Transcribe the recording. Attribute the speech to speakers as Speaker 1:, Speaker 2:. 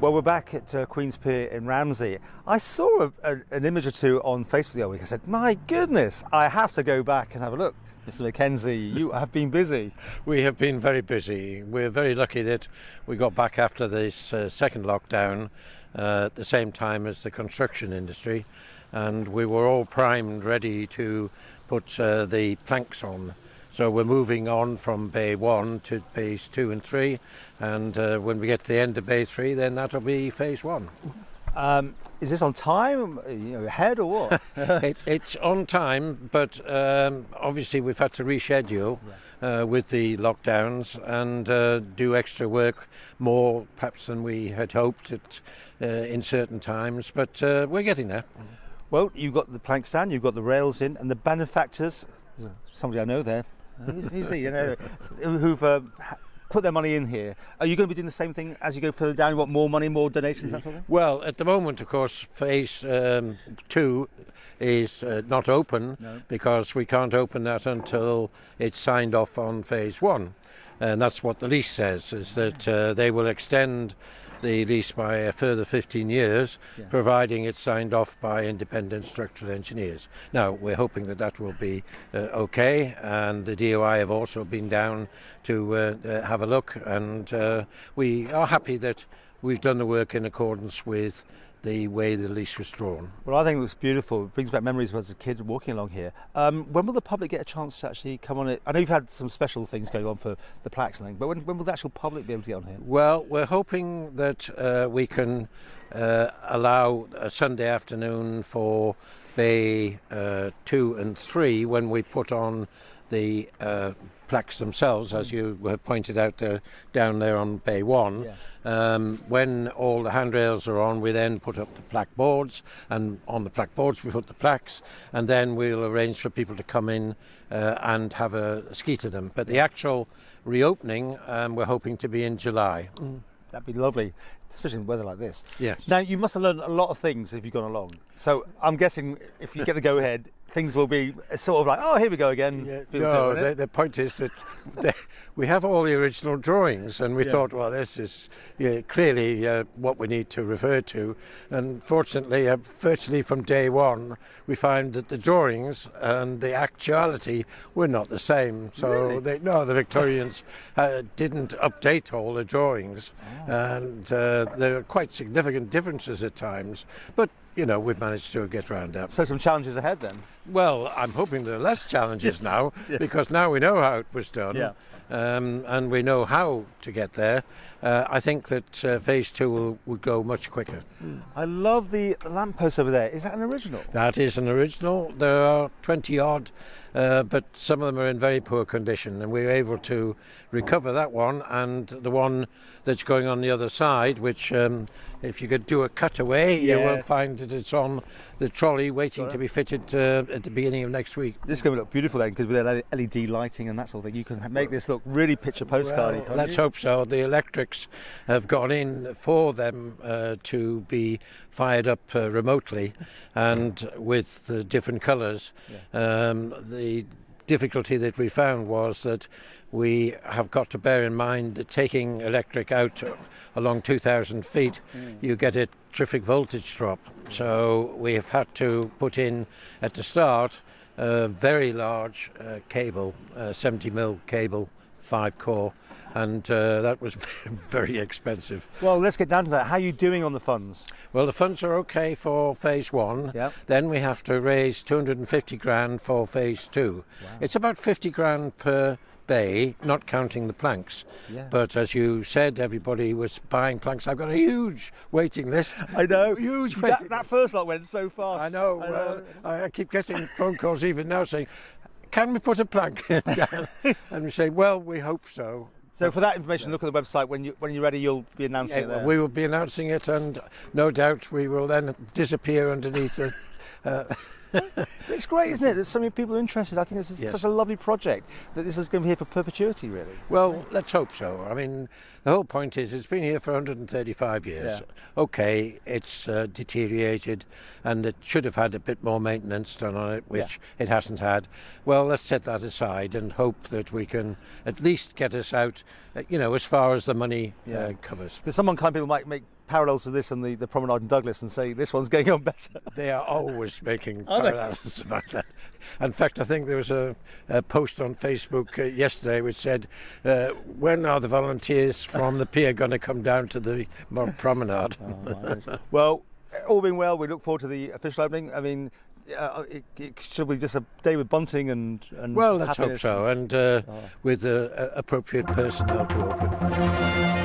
Speaker 1: Well, we're back at Queen's Pier in Ramsey. I saw an image or two on Facebook the other week. I said, my goodness, I have to go back and have a look. Mr. McKenzie, you have been busy.
Speaker 2: We have been very busy. We're very lucky that we got back after this second lockdown at the same time as the construction industry, and we were all primed, ready to put the planks on. So we're moving on from Bay 1 to Bays 2 and 3, and when we get to the end of Bay 3, then that'll be Phase 1.
Speaker 1: Is this on time, ahead or what?
Speaker 2: It's on time, but obviously we've had to reschedule with the lockdowns and do extra work, more perhaps than we had hoped in certain times, but we're getting there.
Speaker 1: Well, you've got the plank stand, you've got the rails in, and the benefactors, somebody I know there, who've put their money in here. Are you going to be doing the same thing as you go further down? You want more money, more donations, that sort of thing?
Speaker 2: Well, at the moment, of course, Phase 2 is not open because we can't open that until it's signed off on Phase 1. And that's what the lease says, is that they will extend the lease by a further 15 years, providing it's signed off by independent structural engineers. Now, we're hoping that that will be okay, and the DOI have also been down to have a look, and we are happy that we've done the work in accordance with the way the lease was drawn.
Speaker 1: Well, I think it looks beautiful. It brings back memories as a kid walking along here. When will the public get a chance to actually come on it? I know you've had some special things going on for the plaques and things, but when will the actual public be able to get on here?
Speaker 2: Well, we're hoping that we can allow a Sunday afternoon for Bay 2 and 3 when we put on the plaques themselves, as you have pointed out down there on Bay 1. When all the handrails are on, we then put up the plaque boards, and on the plaque boards we put the plaques, and then we'll arrange for people to come in and have a ski to them. But the actual reopening we're hoping to be in July.
Speaker 1: That'd be lovely, especially in weather like this.
Speaker 2: Yeah.
Speaker 1: Now, you must have learned a lot of things if you've gone along. So I'm guessing if you get the go-ahead, things will be sort of like, oh, here we go again.
Speaker 2: No, the point is that we have all the original drawings, and we thought, well, this is clearly what we need to refer to. And fortunately, virtually from day one, we found that the drawings and the actuality were not the same. So, the Victorians didn't update all the drawings, and there are quite significant differences at times. But we've managed to get around that.
Speaker 1: So some challenges ahead then?
Speaker 2: Well, I'm hoping there are less challenges now, because now we know how it was done, and we know how to get there. I think that Phase 2 would go much quicker.
Speaker 1: I love the lamppost over there. Is that an original?
Speaker 2: That is an original. There are 20 odd, but some of them are in very poor condition, and we were able to recover that one, and the one that's going on the other side, which if you could do a cutaway, you will find that it's on the trolley waiting to be fitted at the beginning of next week.
Speaker 1: This is going to look beautiful then, because with that LED lighting and that sort of thing, you can make this look really picture postcardy.
Speaker 2: Well, let's hope so. The electrics have gone in for them to be fired up remotely, and with the different colours. The difficulty that we found was that we have got to bear in mind that taking electric out along 2,000 feet, you get a terrific voltage drop. So we have had to put in at the start a very large cable, 70mm cable, 5-core, and that was very expensive.
Speaker 1: Well, let's get down to that. How are you doing on the funds?
Speaker 2: Well, the funds are okay for Phase 1. Then we have to raise 250 grand for Phase 2. Wow. It's about 50 grand per bay, not counting the planks. But as you said, everybody was buying planks. I've got a huge waiting list.
Speaker 1: I know.
Speaker 2: Huge waiting.
Speaker 1: That first lot went so fast.
Speaker 2: I know. I keep getting phone calls even now saying, can we put a plank down? And we say, well, we hope so.
Speaker 1: So for that information, look at the website. When you're ready, you'll be announcing it there.
Speaker 2: We will be announcing it, and no doubt we will then disappear underneath it.
Speaker 1: It's great, isn't it, that so many people are interested? I think this is such a lovely project, that this is going to be here for perpetuity, really.
Speaker 2: Well, let's hope so. I mean, the whole point is it's been here for 135 years. OK, it's deteriorated, and it should have had a bit more maintenance done on it, which it hasn't had. Well, let's set that aside and hope that we can at least get us out, as far as the money covers.
Speaker 1: Because some unkind people might make parallels to this and the promenade in Douglas and say this one's getting on better.
Speaker 2: They are always making parallels about that. In fact, I think there was a post on Facebook yesterday which said, when are the volunteers from the pier going to come down to the promenade?
Speaker 1: Well, all being well, we look forward to the official opening. I mean, it should be just a day with bunting and
Speaker 2: well, let's hope
Speaker 1: happiness.
Speaker 2: so, and with appropriate personnel to open.